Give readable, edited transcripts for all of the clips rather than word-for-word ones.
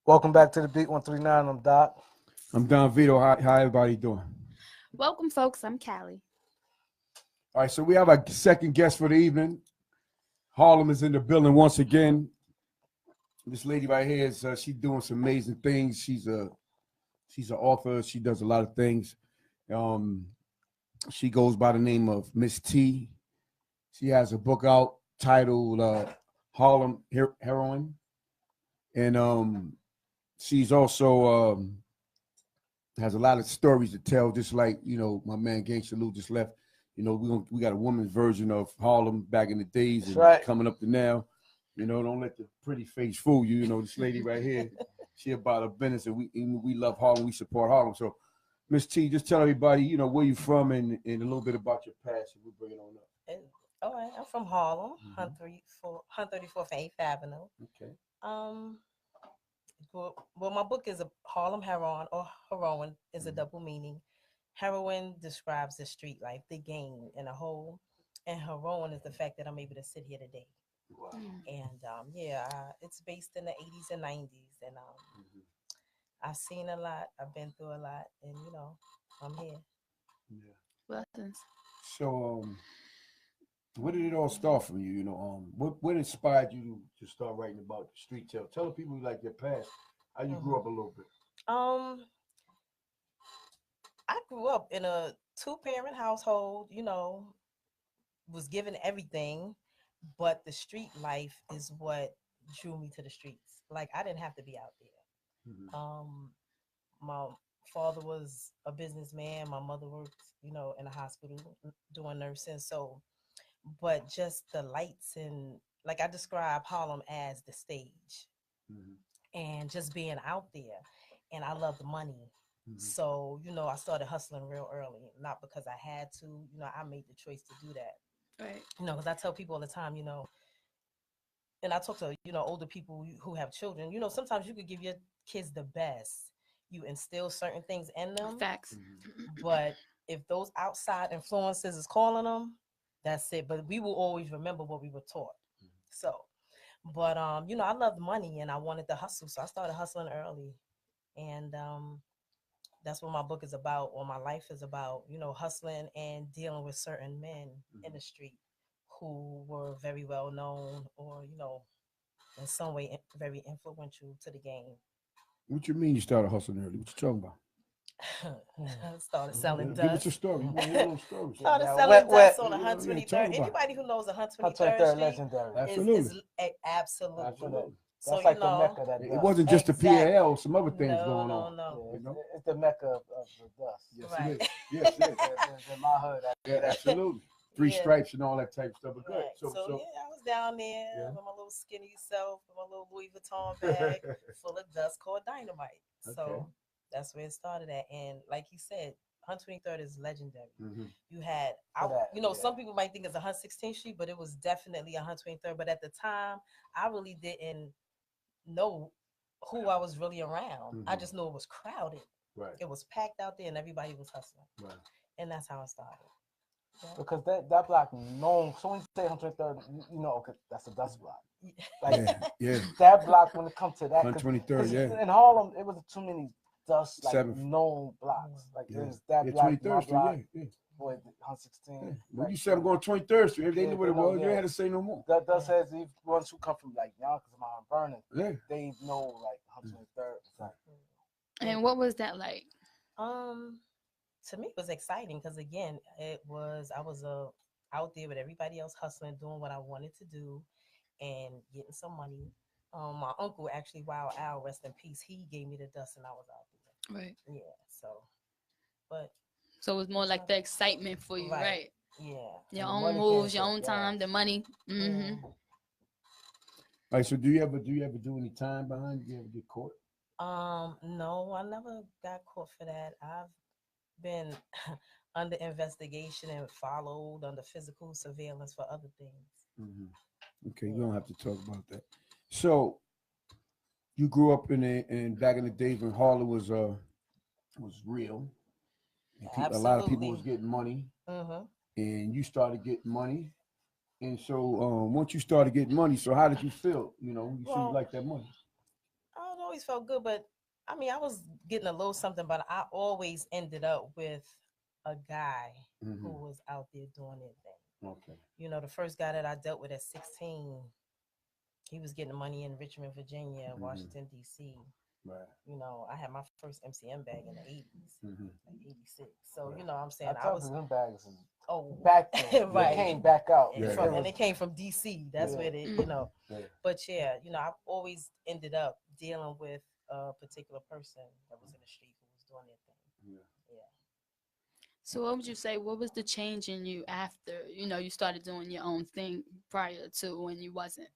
Welcome back to the Beat 139. I'm Doc. I'm Don Vito. How everybody doing? Welcome, folks. I'm Callie. All right, so we have our second guest for the evening. Harlem is in the building once again. This lady right here is she's doing some amazing things. She's an author. She does a lot of things. She goes by the name of Miss T. She has a book out titled Harlem Heroine, and she's also has a lot of stories to tell. Just like my man Gang Salute just left. We got a woman's version of Harlem back in the days and right. coming up to now. Don't let the pretty face fool you. This lady right here, she about her business, and we love Harlem. We support Harlem. So, Miss T, just tell everybody, where you from and a little bit about your past, and we'll bring it on up. All right, I'm from Harlem, 134th and 8th Avenue. Okay. Well, my book is a Harlem Heroine, or Heroine is a double meaning. Heroine describes the street life, the game in a whole, and heroine is the fact that I'm able to sit here today. Wow. And it's based in the 80s and 90s, and I've seen a lot, I've been through a lot, and I'm here. Yeah. Blessings. So, where did it all start from you? What inspired you to start writing about the street tale? Tell the people like your past, how you grew up a little bit. I grew up in a 2-parent household, was given everything, but the street life is what drew me to the streets. Like, I didn't have to be out there. Mm-hmm. My father was a businessman. My mother worked, in a hospital doing nursing. So, but just the lights and, like, I describe Harlem as the stage, and just being out there. And I love the money. So, I started hustling real early, not because I had to, I made the choice to do that. Right. Because I tell people all the time, and I talk to, older people who have children, sometimes you could give your kids the best. You instill certain things in them. Facts. But if those outside influences is calling them, that's it. But we will always remember what we were taught. So, but, I loved money and I wanted to hustle. So I started hustling early. And, that's what my book is about, or my life is about, hustling and dealing with certain men in the street who were very well known or, in some way very influential to the game. What you mean you started hustling early? What you talking about? Started selling dust. Give us a story. You want to hear a little story. Started selling dust on 123rd. Anybody who knows 123rd Street legendary. is absolutely. So, that's like the mecca that it wasn't just the PAL, some other things going on. No. Yeah, it's the mecca of the dust. Yes, Right. it is. Yes, it is. In my hood. Yeah, absolutely. Three stripes and all that type of stuff. But good. Right. So, I was down there with my little skinny self, with my little Louis Vuitton bag full of dust called dynamite. Okay. So that's where it started at. And like he said, 123rd is legendary. You had, some people might think it's 116th Street, but it was definitely 123rd. But at the time, I really didn't know who I was really around. I just knew it was crowded. Right. It was packed out there and everybody was hustling. Right. And that's how it started. Yeah. Because that block known, so when you say 123rd, okay, that's a dust block. Like, yeah. That block, when it comes to that, 123rd, yeah. In Harlem, it was too many dust, like, 7th. known blocks. Like, there's Yeah, that block, 23rd Street, block, yeah. Boy, 116. Yeah. When you said I'm going 23rd Street, if they knew what it was, you had to say no more. That says the ones who come from, like, Yonkers, Mount Vernon, yeah, they know, like, 123rd. Like, and what was that like? To me, it was exciting because, again, I was out there with everybody else hustling, doing what I wanted to do, and getting some money. My uncle, actually, Wild Al, rest in peace, he gave me the dust, and I was out there. Right. Yeah. So it was more like the excitement for you, right? Yeah. Your own moves, your own time, the money. Yeah. All right. So do you ever do any time behind? Do you ever get caught? No, I never got caught for that. I've been under investigation and followed under physical surveillance for other things. Okay, we don't have to talk about that. So you grew up in back in the days when Harlem was real. And a lot of people was getting money, and you started getting money, and so once you started getting money, so how did you feel? You seemed like that money. I don't always felt good, but I mean, I was getting a little something, but I always ended up with a guy who was out there doing their thing. Okay. You know, the first guy that I dealt with at 16, he was getting money in Richmond, Virginia, Washington, D.C. Right. You know, I had my first MCM bag in the 80s, like 86. So, Right. you know what I'm saying? I was them bags is back then. right. They came back out. And they came from DC. That's where they, you know. Yeah. But yeah, you know, I've always ended up dealing with a particular person that was in the street who was doing their thing. Yeah. So what would you say, what was the change in you after, you know, you started doing your own thing prior to when you wasn't?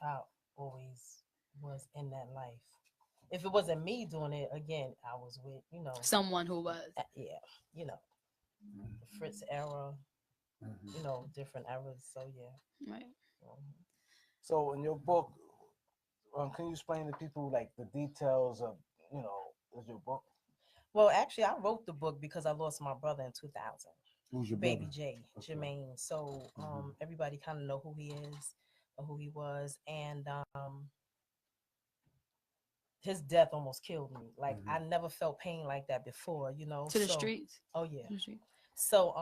I always was in that life. If it wasn't me doing it, again, I was with, you know, someone who was. Yeah, you know, the Fritz era, you know, different eras. So yeah. Right. So in your book, can you explain to people like the details of, you know, is your book? Well, actually, I wrote the book because I lost my brother in 2000. Who's your Baby brother? J, Okay. Jermaine. So everybody kind of know who he is or who he was, and his death almost killed me. Like I never felt pain like that before, you know. To the streets. Oh yeah. So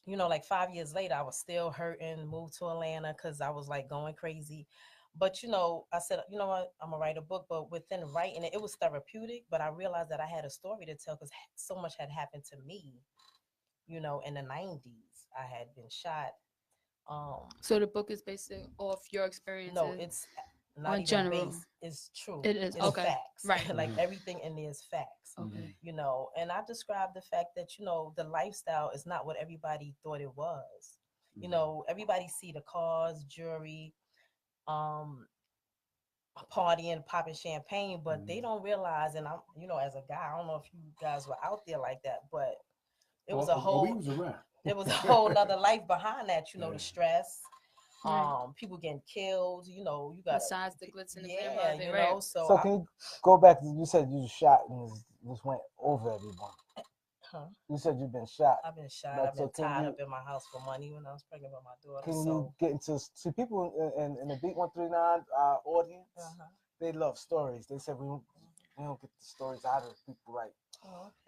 you know, like 5 years later, I was still hurting. Moved to Atlanta because I was like going crazy. But you know, I said, you know what, I'm gonna write a book. But within writing it, it was therapeutic. But I realized that I had a story to tell because so much had happened to me. You know, in the 90s, I had been shot. So the book is based off your experiences. No, it's not even general. based. It's true. It is. It's Okay. facts. Right. Like everything in there is facts. Okay. You know, and I described the fact that, you know, the lifestyle is not what everybody thought it was. You know, everybody see the cars, jewelry, partying, popping champagne, but they don't realize, and I'm, you know, as a guy, I don't know if you guys were out there like that, but it was a whole, we was around. There was a whole nother life behind that, you know, the stress, people getting killed, you know, you got besides the glitz and the yeah, glamour of it, you right? know, So can you go back to, you said you was shot and this went over everyone. You said you've been shot. I've been shot. Like, I've been so tied up in my house for money when I was pregnant with my daughter. Can so you get into, see people in the Beat 139 audience, they love stories. They said we don't get the stories out of people like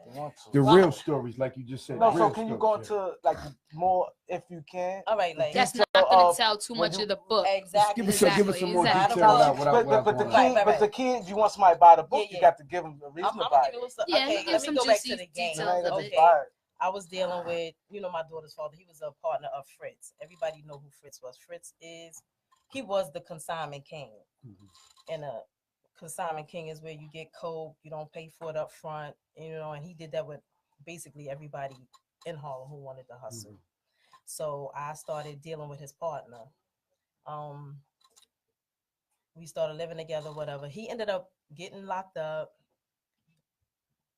they want to. The real stories, like you just said. No, so real can you stories, go into like more if you can? All right, like that's not gonna tell too much of the book. Exactly. Give us some more detail But the kid, you want somebody to buy the book, you got to give them a reason to buy it. Okay, let me go back to the game. Okay. I was dealing with, you know, my daughter's father. He was a partner of Fritz. Everybody know who Fritz was. He was the consignment king. And a consignment king is where you get coke, you don't pay for it up front, you know, and he did that with basically everybody in Harlem who wanted to hustle. So I started dealing with his partner. We started living together, whatever. He ended up getting locked up.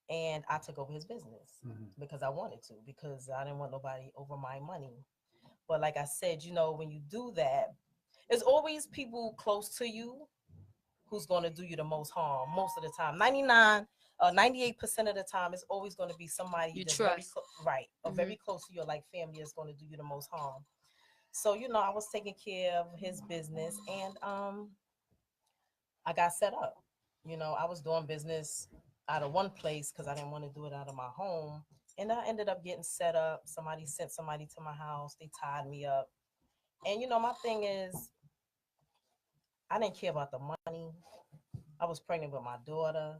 And I took over his business because I wanted to, because I didn't want nobody over my money. But like I said, you know, when you do that, there's always people close to you who's going to do you the most harm most of the time. 98% of the time, it's always going to be somebody you that's trust. or very close to your like family is going to do you the most harm. So, you know, I was taking care of his business, and I got set up. You know, I was doing business out of one place because I didn't want to do it out of my home. And I ended up getting set up. Somebody sent somebody to my house. They tied me up. And, you know, my thing is, I didn't care about the money. I was pregnant with my daughter.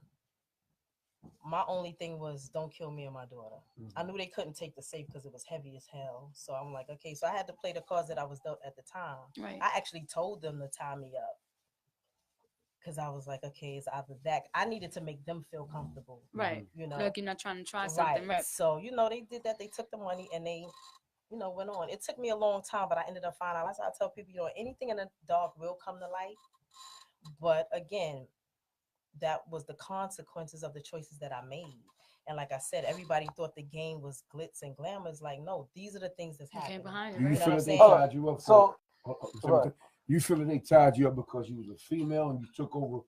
My only thing was, don't kill me and my daughter. I knew they couldn't take the safe because it was heavy as hell. So I'm like, okay. So I had to play the cards that I was dealt at the time. Right. I actually told them to tie me up, because I was like, okay, it's either that. I needed to make them feel comfortable. Right. You know, like you're not trying to try something. Right. So, you know, they did that. They took the money and they, you know, went on. It took me a long time, but I ended up finding out. That's why I tell people, you know, anything in the dark will come to light. But again, that was the consequences of the choices that I made. And like I said, everybody thought the game was glitz and glamour. It's like, no, these are the things that's happening. Behind you it, feel that they tied you up? So you feel that they tied you up because you was a female and you took over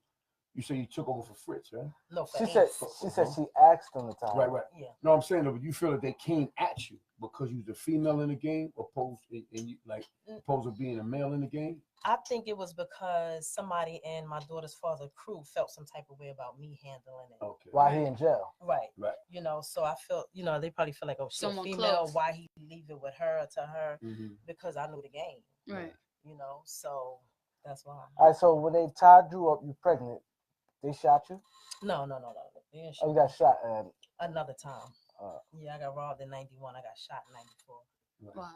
You say you took over for Fritz, right? No, for She Ace. said she asked them to tie. Right, right. Yeah. No, I'm saying though, but you feel that they came at you because you was a female in the game, opposed to being a male in the game. I think it was because somebody in my daughter's father's crew felt some type of way about me handling it. Okay. While he in jail. Right. Right. You know, so I felt, you know, they probably feel like, oh, she's a Someone female. close. Why he leave it with her to her? Mm-hmm. Because I knew the game. Right. You know, so that's why. All right, so when they tied you up, you pregnant, they shot you? No. They didn't shoot Oh, you got me. shot. Another time. Uh, Yeah, I got robbed in 91. I got shot in 94. Right. Wow.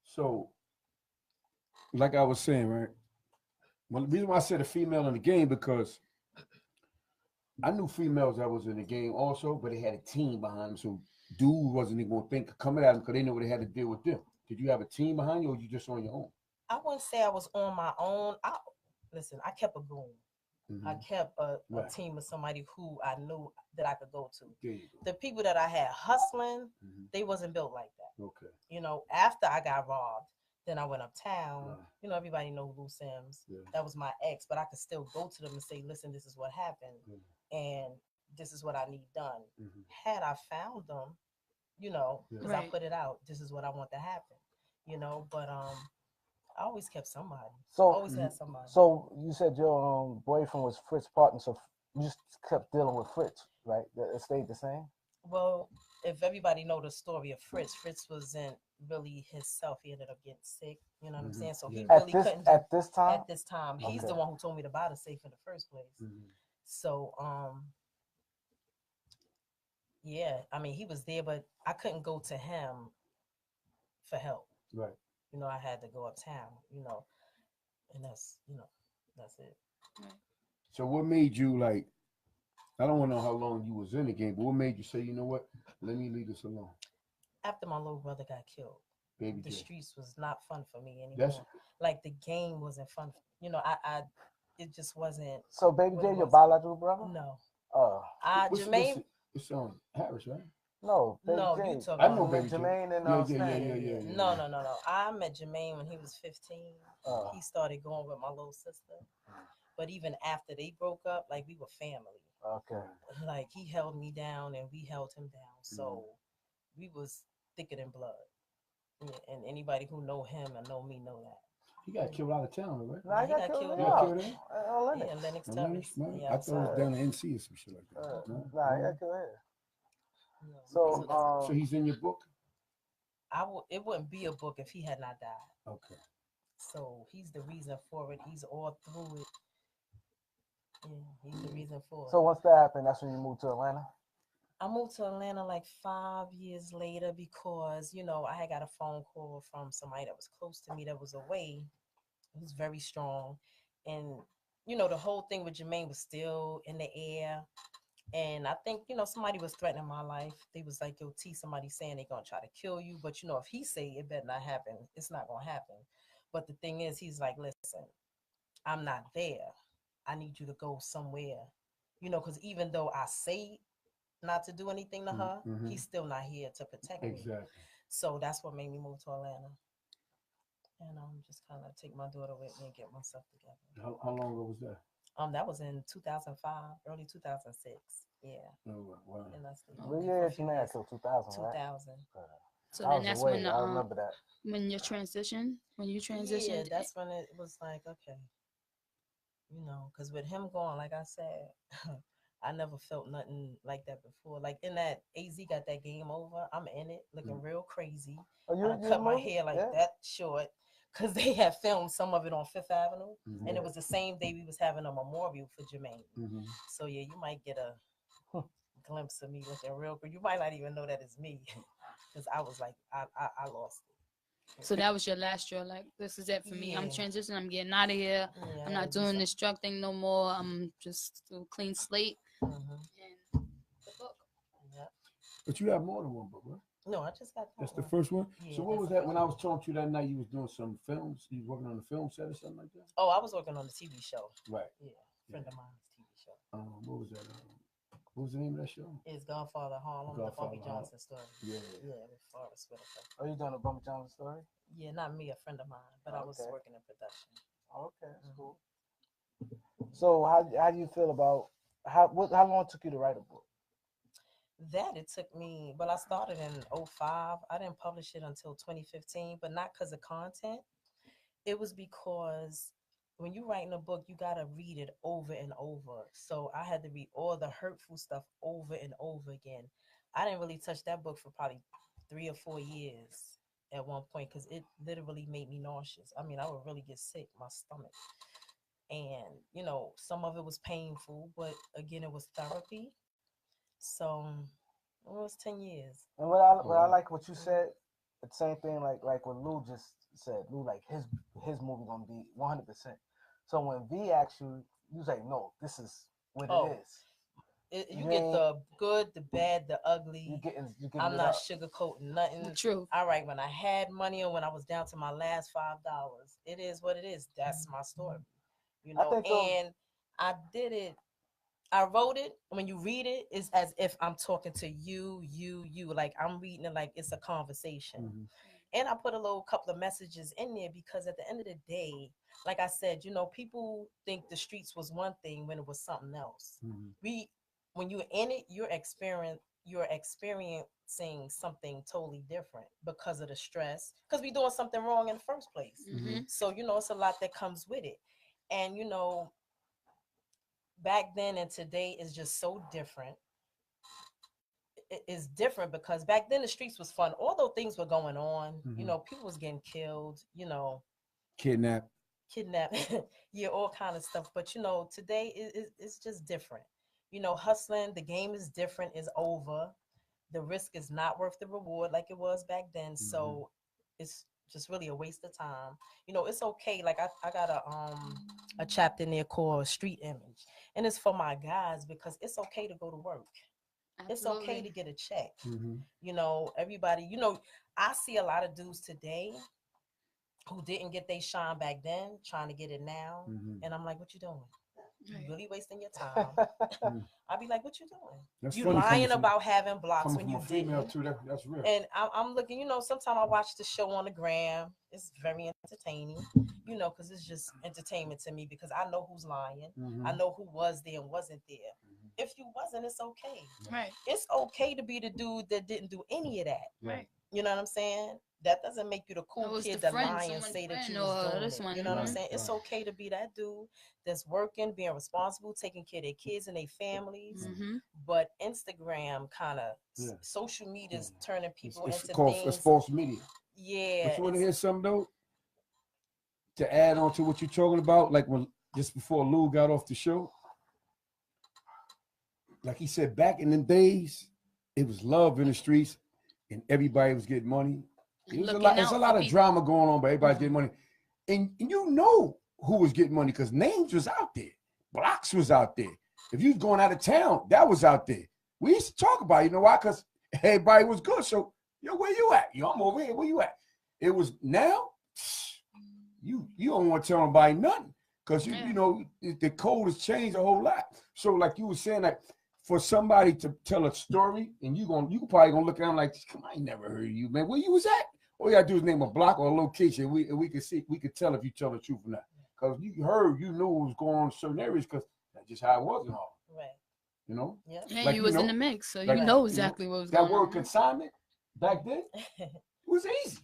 So, like I was saying, right? Well, the reason why I said a female in the game because I knew females that was in the game also, but they had a team behind them. So dude wasn't even going to think of coming at them because they knew what they had to deal with them. Did you have a team behind you or you just on your own? I wouldn't say I was on my own. Listen, I kept a goon. Mm-hmm. I kept a Right. team of somebody who I knew that I could go to. There you go. The people that I had hustling, Mm-hmm. they wasn't built like that. Okay. You know, after I got robbed, then I went uptown. Right. You know, everybody know Lou Sims. Yeah. That was my ex, but I could still go to them and say, listen, this is what happened. And this is what I need done. Mm-hmm. Had I found them, you know, because I Right. put it out, this is what I want to happen. You know, but I always kept somebody. So Always had somebody. So you said your boyfriend was Fritz's partner, so you just kept dealing with Fritz, right? It stayed the same. Well, if everybody know the story of Fritz, Fritz wasn't really himself. He ended up getting sick. You know what I'm saying? So he really couldn't. At this time. At this time, he's the one who told me to buy the safe in the first place. Mm-hmm. So yeah, I mean he was there, but I couldn't go to him for help. Right. You know, I had to go uptown. You know, and that's it. Right. So what made you like? I don't want to know how long you was in the game, but what made you say, you know what? Let me leave this alone. After my little brother got killed, Baby the J. streets was not fun for me anymore. That's like the game wasn't fun. You know, it just wasn't. So Baby what J, it your was. biological brother? No. Jermaine. It's on Harris, right? No, Baby No, J. you talking I know about Baby J. Jermaine and Yeah. No. I met Jermaine when he was 15. He started going with my little sister. But even after they broke up, like we were family. Okay. Like he held me down and we held him down. So we was thicker than blood. Yeah, and anybody who know him and know me know that. He got killed out of town, right? No, he got killed out. Yeah, Lennox Terrace. I thought it was down in NC or some shit like that. Nah, he got killed here. So he's in your book? It wouldn't be a book if he had not died. Okay. So he's the reason for it. He's all through it. Yeah, he's the reason for it. So once that happened, that's when you moved to Atlanta? I moved to Atlanta like 5 years later because, you know, I had got a phone call from somebody that was close to me that was away. It was very strong. And, you know, the whole thing with Jermaine was still in the air. And I think, you know, somebody was threatening my life. They was like, yo, T, somebody saying they're going to try to kill you. But, you know, if he say it better not happen, it's not going to happen. But the thing is, he's like, listen, I'm not there. I need you to go somewhere. You know, because even though I say not to do anything to her, he's still not here to protect me. So that's what made me move to Atlanta. And just kind of take my daughter with me and get myself together. How long ago was that? That was in 2005, early 2006. Yeah. Oh, wow. And that's What year did you marry till 2000, right? 2000. So then that's when I remember that. When you transitioned? Yeah, that's when it was like, okay. You know, because with him gone, like I said, I never felt nothing like that before. Like in that AZ got that game over, I'm in it looking real crazy. I cut my hair like that short because they had filmed some of it on Fifth Avenue. And it was the same day we was having a memorial for Jermaine. So yeah, you might get a glimpse of me looking real good. You might not even know that it's me because I was like, I lost it. So that was your last straw. Like, this is it for me. I'm transitioning. I'm getting out of here. Yeah, I'm not doing this drug thing no more. I'm just a clean slate. And the book. Yeah. But you have more than one book, right? No, I just got that. That's the first one? Yeah, so what was that when I was talking to you that night? You was doing some films? You was working on a film set or something like that? Oh, I was working on the TV show. Right. Yeah, friend of mine's TV show. What was that? What was the name of that show? It's Godfather Harlem, the Bumpy Johnson story. Yeah. Yeah, with Forrest Whitaker. Are you doing a Bumpy Johnson story? Yeah, not me, a friend of mine, but I was working in production. Okay, that's cool. So how do you feel about how long it took you to write a book? That it took me, well, I started in '05. I didn't publish it until 2015, but not because of content. It was because when you writing a book, you got to read it over and over. So I had to read all the hurtful stuff over and over again. I didn't really touch that book for probably 3 or 4 years at one point because it literally made me nauseous. I mean, I would really get sick, my stomach. And, some of it was painful, but again, it was therapy. So it was 10 years. And what I like what you said, the same thing like what Lou just said. Lou like his movie gonna be 100%. So when V asked you, you was like, no, this is what Oh, it is. you get the good, the bad, the You ugly. getting I'm it not up. sugarcoating nothing. True. All right, when I had money and when I was down to my last $5, it is what it is. That's my story, I think those. And I did it. I wrote it. When you read it, it's as if I'm talking to you. Like I'm reading it like it's a conversation. Mm-hmm. And I put a little couple of messages in there because at the end of the day, like I said, people think the streets was one thing when it was something else. Mm-hmm. When you're in it, you're experiencing something totally different because of the stress, because we're doing something wrong in the first place. Mm-hmm. So it's a lot that comes with it. And back then and today is just so different. It's different because back then the streets was fun, although things were going on. People was getting killed, Kidnapped. yeah, all kind of stuff. But today it's just different. Hustling, the game is different, is over. The risk is not worth the reward like it was back then. So it's just really a waste of time. It's okay. Like I got a chapter in there called Street Image, and it's for my guys because it's okay to go to work. It's okay to get a check. Everybody, I see a lot of dudes today who didn't get their shine back then trying to get it now. And I'm like, what you doing? You really wasting your time. I'll be like, what you doing? That's you funny lying about having blocks when from you a female didn't. too. That's real. And I'm looking, sometimes I watch the show on the gram. It's very entertaining, because it's just entertainment to me because I know who's lying. I know who was there and wasn't there. If you wasn't, it's okay. Right. It's okay to be the dude that didn't do any of that. Right. You know what I'm saying? That doesn't make you the cool kid that lie and say that you was doing it. You know what I'm saying? It's okay to be that dude that's working, being responsible, taking care of their kids and their families. But Instagram kind of social media is turning people into things. It's false media. Yeah. But you want to hear something though? To add on to what you're talking about, like when just before Lou got off the show, like he said, back in the days, it was love in the streets, and everybody was getting money. There's a lot of drama going on, but everybody's getting money, and you know who was getting money because names was out there, blocks was out there. If you was going out of town, that was out there. We used to talk about it, you know why? Because everybody was good. So, yo, where you at? Yo, I'm over here. Where you at? It was now. You don't want to tell nobody nothing because you know the code has changed a whole lot. So like you were saying that for somebody to tell a story and you probably gonna look at them like, come on, I ain't never heard of you, man. Where you was at? All you gotta do is name a block or a location. We could tell if you tell the truth or not. Because you knew what was going on in certain areas because that's just how it was in Harlem. Right. You know? Yeah. And like, you was in the mix, so like, you know exactly what was going on. That word consignment back then, it was easy.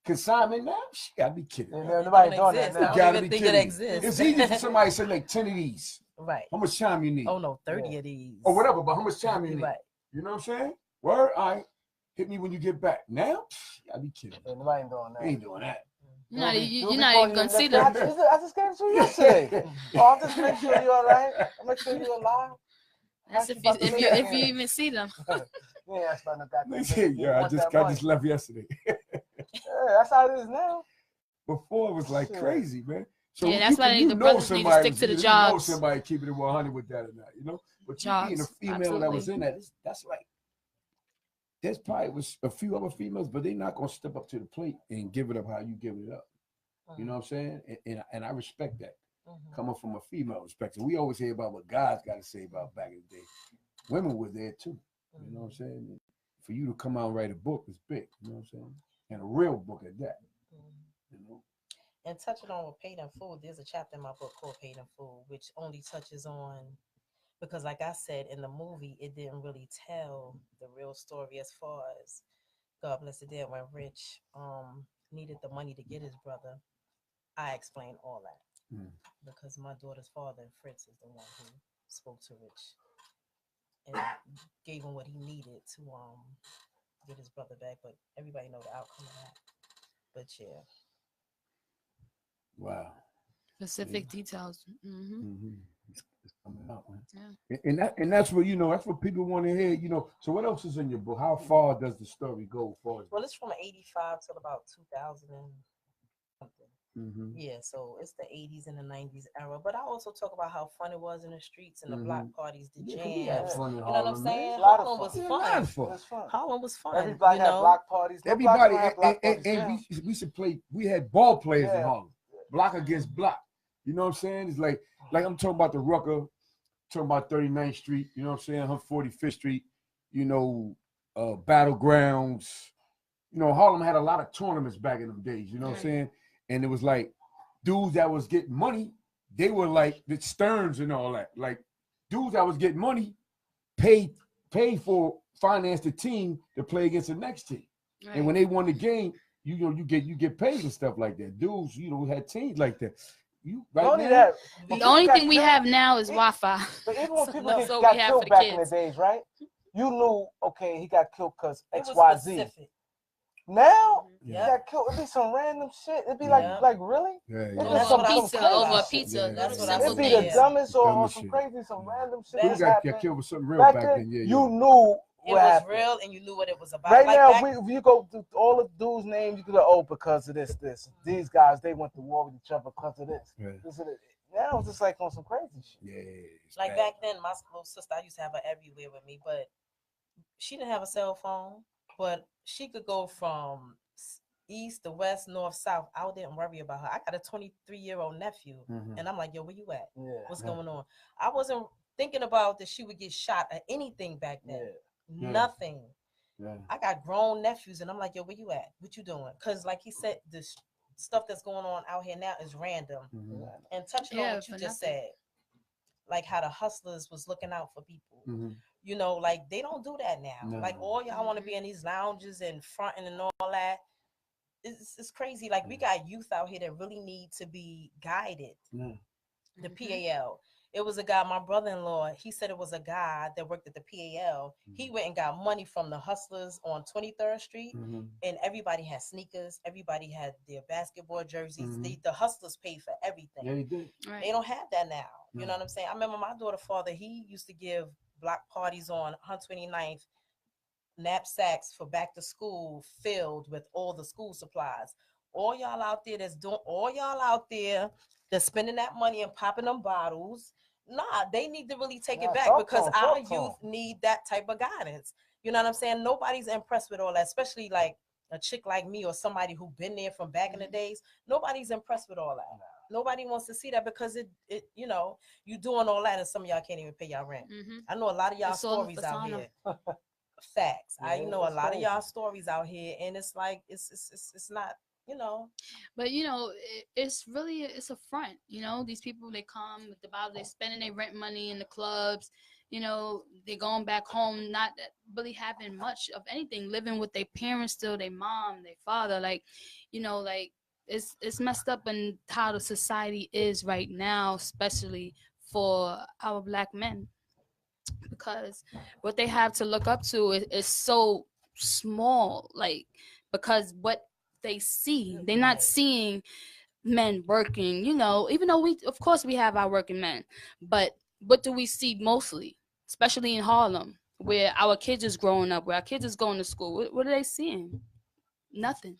Consignment now? She gotta be kidding. Nobody doing that now. I don't even think it exists. It's easy for somebody to say like 10 of these. Right. How much time you need? Oh no, 30 of these. Or whatever, but how much time you need? Right. You know what I'm saying? Word, all right. Hit me when you get back. Now? You gotta be kidding. Nobody ain't doing that. Ain't doing that. You're not even gonna see them. I just came to you yesterday. I'll just make sure you're all right. I'll make sure you're alive. That's if you even see them. Yeah, I just left yesterday. Yeah, that's how it is now. Before it was like crazy, man. So yeah, that's why the brothers need to stick to the jobs. You know somebody keeping it 100 with that or not, you know? But you being a female that was in that, that's like, there's probably was a few other females, but they're not going to step up to the plate and give it up how you give it up. You know what I'm saying? And I respect that. Coming from a female perspective. We always hear about what guys got to say about back in the day. Women were there too. You know what I'm saying? For you to come out and write a book is big. You know what I'm saying? And a real book at that. You know? And touching on with Paid in Full, there's a chapter in my book called Paid in Full, which only touches on, because like I said in the movie, it didn't really tell the real story as far as God bless the dead when Rich needed the money to get his brother. I explained all that Mm. because my daughter's father, Fritz, is the one who spoke to Rich and gave him what he needed to get his brother back. But everybody know the outcome of that. But yeah, Wow. Specific details. Mm-hmm. It's coming out, man. Yeah. And that's what that's what people want to hear. So what else is in your book? How far does the story go? Far as well, it's from '85 till about 2000 and something. mm-hmm. Yeah, so it's the '80s and the '90s era. But I also talk about how fun it was in the streets and the block Mm-hmm. parties, the Yeah, 'cause we had jams. fun in You know what I'm Harlem, man. saying? A lot of Harlem fun. was Yeah, a fun. lot of It fun. was fun. Harlem was fun. Everybody you had know? block parties. No blocks Everybody don't have block parties. and we used to play. We had ball players in Yeah. Harlem, block against block. You know what I'm saying? It's like I'm talking about the Rucker, talking about 39th Street. You know what I'm saying? 145th Street. Battlegrounds. Harlem had a lot of tournaments back in them days. You know what I'm saying? And it was like dudes that was getting money. They were like the Stearns and all that. Like dudes that was getting money paid for finance the team to play against the next team. Right. And when they won the game, you get paid and stuff like that. Dudes, had teams like that. Not only that, the only thing we have now is Wi-Fi. But even when people So got we have killed for the back in the kids. days, right? You knew, okay, he got killed because It was XYZ. specific. Now he Yeah. got killed. It'd be some random shit. It'd be Yeah. like really? Yeah, It's yeah. just Over some pizza, crazy over shit. pizza. Yeah, That's yeah, what yeah. It'd be simple the things. dumbest or Dumbest some shit. crazy, some random shit. Dude that's got happening. killed with something real Back back then, then. Yeah, you yeah. knew It what was happened. real, and you knew what it was about. Right like now, back, if you go through all the dudes' names, you can go, because of this. These guys, they went to war with each other because of this. Yeah. This and it. Now it's just like on some crazy shit. Yeah, like back then, my little sister, I used to have her everywhere with me, but she didn't have a cell phone, but she could go from east to west, north, south. I didn't worry about her. I got a 23-year-old nephew, Mhm. and I'm like, yo, where you at? Yeah. What's Yeah. going on? I wasn't thinking about that she would get shot or anything back then. Yeah. Nothing. Yeah. I got grown nephews, and I'm like, yo, where you at? What you doing? Because like he said, this stuff that's going on out here now is random. Mhm. And touching on Yeah, what you for just nothing. said, like how the hustlers was looking out for people. Mhm. Like they don't do that now. No. Like all y'all want to be in these lounges and fronting and all that. It's crazy. Like we got youth out here that really need to be guided. Yeah. The PAL. It was a guy, my brother-in-law, he said it was a guy that worked at the PAL. He went and got money from the hustlers on 23rd Street, Mhm. and everybody had sneakers. Everybody had their basketball jerseys. Mhm. The hustlers paid for everything. Yeah, he did. Right. They don't have that now. You No. know what I'm saying? I remember my daughter's father, he used to give block parties on 129th, knapsacks for back to school filled with all the school supplies. All y'all out there that's spending that money and popping them bottles, they need to really take it back because our youth need that type of guidance. You know what I'm saying? Nobody's impressed with all that, especially like a chick like me or somebody who been there from back in the days. Nobody's impressed with all that. Nobody wants to see that because it you doing all that and some of y'all can't even pay y'all rent. I know a lot of y'all stories out here. Facts. I know a lot of y'all stories out here, and it's like it's not. But it's really it's a front. These people, they come with the bottle, they spending their rent money in the clubs. They're going back home, not really having much of anything, living with their parents still, their mom, their father. Like it's messed up in how the society is right now, especially for our black men, because what they have to look up to is so small. Like, because what they see, they're not seeing men working, even though of course we have our working men, but what do we see mostly, especially in Harlem, where our kids is growing up, where our kids is going to school? What are they seeing? Nothing.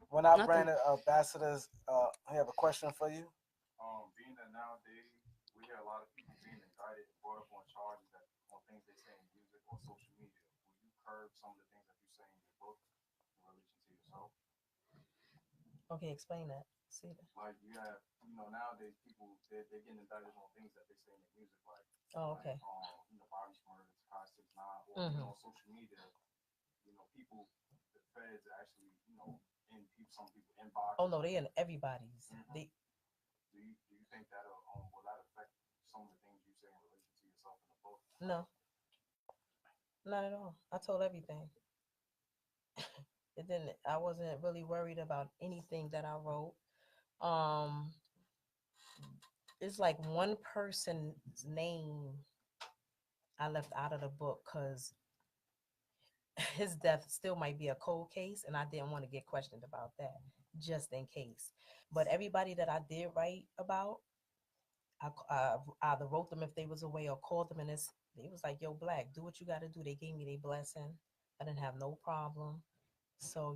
When our brand ambassadors, I have a question for you. Being that nowadays we hear a lot of people being indicted, brought up on charges on things they say in music or social media, will you curb some of the things that you say in your book in relation to yourself? Okay, explain that. See that? Like you have, nowadays people they're getting indicted on things that they say in their music, like okay, Bobby Shmurda, Kai 6ix9ine, or on social media, people, the feds are actually in some people inbox? Oh no, they in everybody's. They Do you think that will that affect some of the things you say in relation to yourself in the book? no, not at all. I told everything. It didn't. I wasn't really worried about anything that I wrote. Um, it's like one person's name I left out of the book because his death still might be a cold case, and I didn't want to get questioned about that just in case. But everybody that I did write about, I either wrote them if they was away or called them, and they was like, "Yo, Black, do what you got to do." They gave me their blessing. I didn't have no problem. So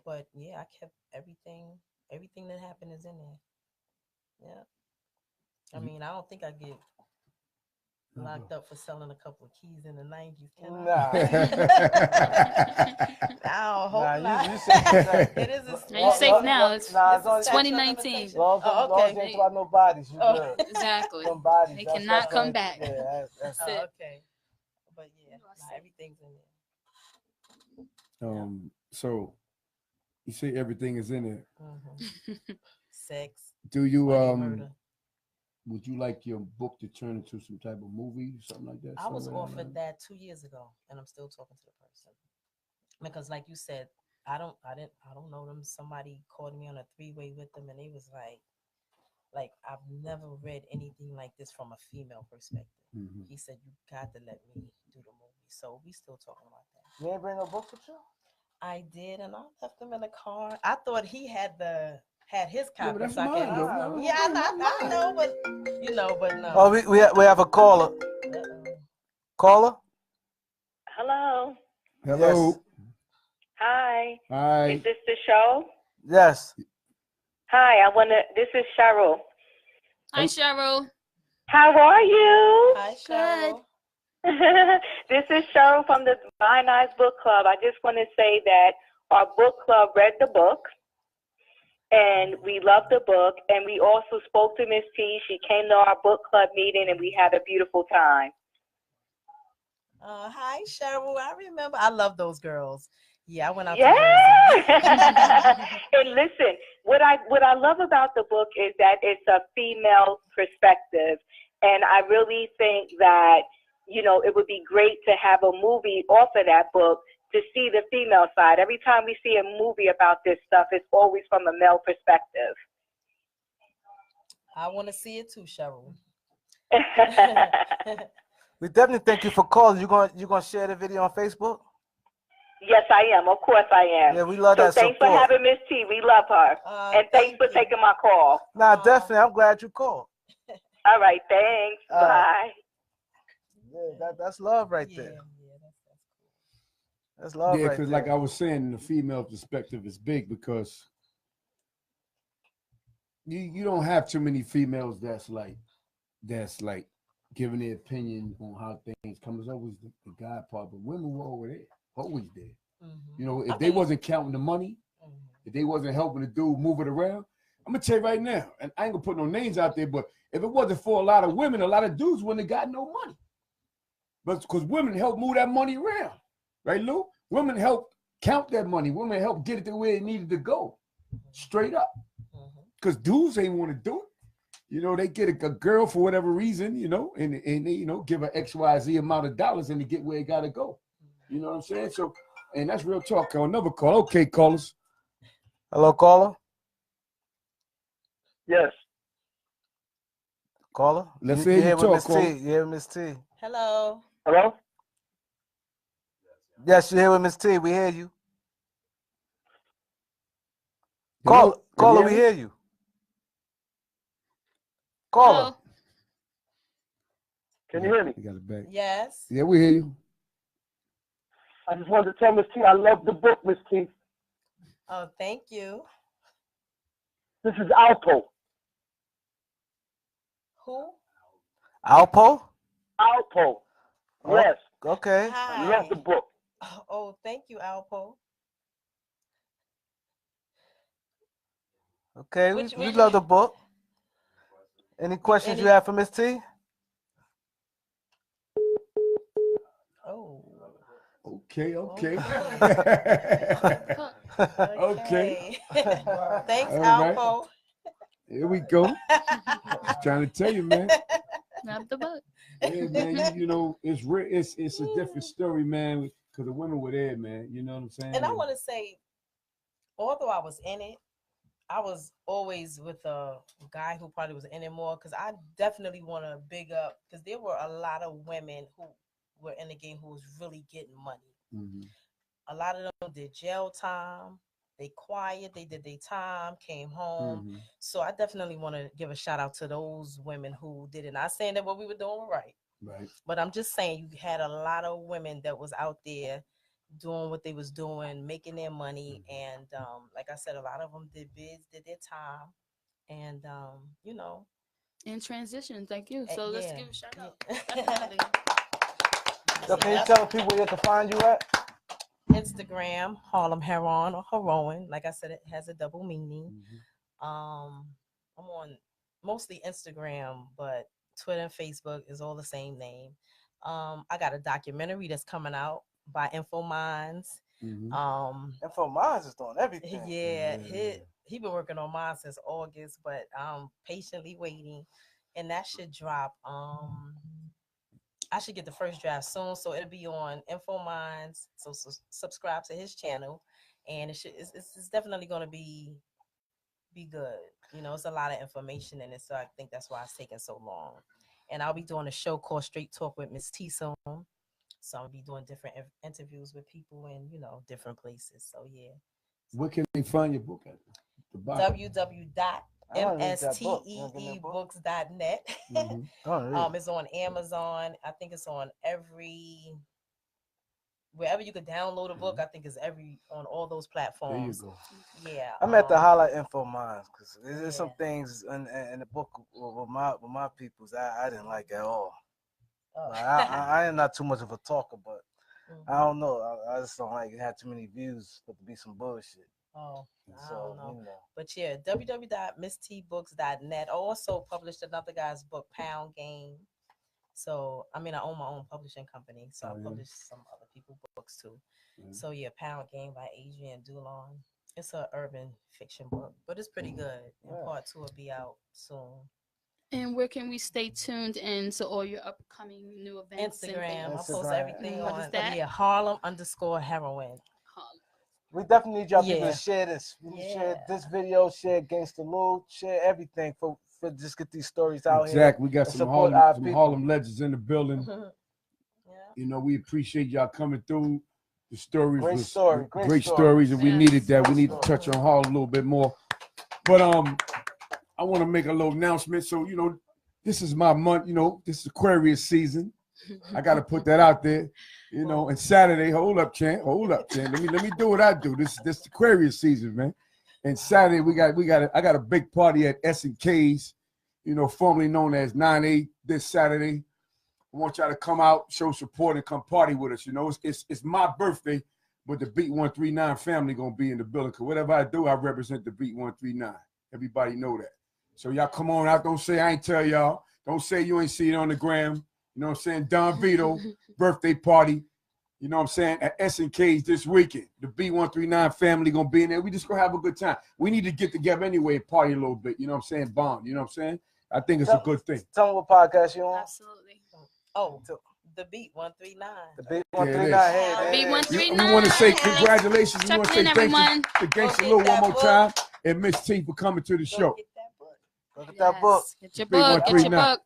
but yeah, I kept everything. Everything that happened is in there. Yeah. I mean, I don't think I get locked up for selling a couple of keys in the 90s, can I? Nah. I hope not. You safe. It is a Now you safe now. It's Nah, it's a it's statute of 2019. limitation. long Oh, as okay. you ain't about no bodies, you Oh. good. Exactly. Some bodies. They that's cannot what come I'm back. saying. Yeah, that's That's it. Okay. But yeah, everything's in So you say everything is in it. there. Sex, Do you money, murder. would you like your book to turn into some type of movie, something like that? I was somewhere offered around? that 2 years ago, and I'm still talking to the person because, like you said, I don't know them. Somebody called me on a 3-way with them, and they was like I've never read anything like this from a female perspective. Mhm. He said, "You got to let me do the movie." So we still talking about that. You ain't bring no book with you? I did, and I left them in the car. I thought he had his Yeah, copy. but that's so I mine, could- though. Yeah, I know, but but no. Oh, we have a caller. Uh-oh. Caller? Hello. Hello. Yes. Hi. Hi. Is this the show? Yes. Hi. This is Cheryl. Hi, Cheryl. How are you? Hi, Cheryl. This is Cheryl from the Fine Eyes Book Club. I just want to say that our book club read the book, and we loved the book, and we also spoke to Miss T. She came to our book club meeting, and we had a beautiful time. Hi, Cheryl. I remember. I love those girls. Yeah, I went out Yeah. to Jersey. And listen, what I love about the book is that it's a female perspective, and I really think that it would be great to have a movie off of that book to see the female side. Every time we see a movie about this stuff, it's always from a male perspective. I want to see it too, Cheryl. We definitely thank you for calling. You gonna share the video on Facebook? Yes, I am. Of course, I am. Yeah, we love that thanks support. for having Miss T. We love her, and thanks for taking my call. Nah, definitely. I'm glad you called. All right, thanks. Bye. Yeah, that's love right there. Yeah, that's cool. That's love Yeah, right because there. like I was saying, the female perspective is big because you don't have too many females that's like giving their opinion on how things come. It's always the guy part, but women were over there, always there. Mm-hmm. If they wasn't counting the money, if they wasn't helping the dude move it around, I'm gonna tell you right now, and I ain't gonna put no names out there, but if it wasn't for a lot of women, a lot of dudes wouldn't have got no money. But because women help move that money around, right, Lou? Women help count that money. Women help get it to where it needed to go, straight up. Because dudes ain't want to do it. They get a girl for whatever reason, and they, give her XYZ amount of dollars and to get where it got to go. You know what I'm saying? So, and that's real talk. Another call. Okay, callers. Hello, caller. Yes. Caller. Let's you hear you here with talk, Miss T. caller. You here with Miss T. Hello. Hello? Yes, you here with Miss T. We hear you. Hello? Caller, we hear you. Caller. Hello. Can you hear me? You got it back. Yes. Yeah, we hear you. I just wanted to tell Miss T I love the book, Miss T. Oh, thank you. This is Alpo. Who? Alpo? Alpo. Oh, Yes. Okay. I love the book. Oh, thank you, Alpo. Okay, we love the book. Any questions you have for Miss T? Oh. Okay. Okay. Thanks, All right. Alpo. Here we go. Just trying to tell you, man. Grab the book. Yeah, man. You know, it's real. It's a different story, man. Because the women were there, man. You know what I'm saying? And I want to say, although I was in it, I was always with a guy who probably was in it more, because I definitely want to big up, because there were a lot of women who were in the game who was really getting money. Mhm. A lot of them did jail time. They quiet. They did their time, came home. Mhm. So I definitely want to give a shout out to those women who did it. Not saying that what we were doing was right, Right. but I'm just saying you had a lot of women that was out there doing what they was doing, making their money, and like I said, a lot of them did bids, did their time, and you know, In transition, thank you. So let's yeah, give a shout out. yeah. Definitely. So can you tell people where you can find you at? Instagram, Harlem Heroine or Heroine. Like I said, it has a double meaning. I'm on mostly Instagram, but Twitter and Facebook is all the same name. I got a documentary that's coming out by Info Minds. Info Minds is doing everything. Yeah, he been working on mine since August, but I'm patiently waiting, and that should drop. I should get the first draft soon, so it'll be on Info Minds. So subscribe to his channel, and it's definitely going to be good. You know, it's a lot of information in it, so I think that's why it's taking so long. And I'll be doing a show called Straight Talk with Miss T soon. So I'll be doing different interviews with people in, you know, different places. So yeah. Where can they find your book at? www.msteebooks.net. Mm-hmm. It's on Amazon. I think it's on wherever you could download a book. I think it's on all those platforms. There you go. Yeah. I'm at the highlight Info Minds because there's some things in the book with my peoples I didn't like at all. Like, I am not too much of a talker, but I don't know. I just don't like it had too many views for it to be some bullshit. Oh, so, I don't know. You know. But yeah, www.msteebooks.net. I also published another guy's book, Pound Game. So, I mean, I own my own publishing company, so I publish some other people's books too. So yeah, Pound Game by Adrian Dulon. It's an urban fiction book, but it's pretty good. And part 2 will be out soon. And where can we stay tuned in to all your upcoming new events? Instagram. I post everything what on is that? Harlem_Heroine. We definitely need y'all people to share this. Share this video, share Gangsta Lou, share everything for just get these stories out here. Exactly. We got some Harlem legends in the building. You know, we appreciate y'all coming through. The stories great was story. Great stories, and we needed that. We need to touch on Harlem a little bit more. But I want to make a little announcement. So, you know, this is my month, you know, this is Aquarius season. I got to put that out there, you know, and Saturday, hold up, champ. Let me do what I do. This Aquarius season, man. And Saturday, I got a big party at S&K's, you know, formerly known as 9-8 this Saturday. I want y'all to come out, show support, and come party with us. You know, it's my birthday, but the Beat 139 family gonna be in the building. Cause whatever I do, I represent the Beat 139. Everybody know that. So y'all come on out. Don't say I ain't tell y'all. Don't say you ain't see it on the gram. You know what I'm saying? Don Vito birthday party. You know what I'm saying? At S&K's this weekend. The B139 family gonna be in there. We just gonna have a good time. We need to get together anyway and party a little bit. You know what I'm saying? Bond. You know what I'm saying? I think it's a good thing. Tell me what podcast you on. Absolutely. Oh, the Beat 139. The Beat 139. Beat 139. We want to say congratulations. We want to say thank you to Gangsta Lou one more time and Miss T for coming to the show. Go get that book. Get your book. Get your book.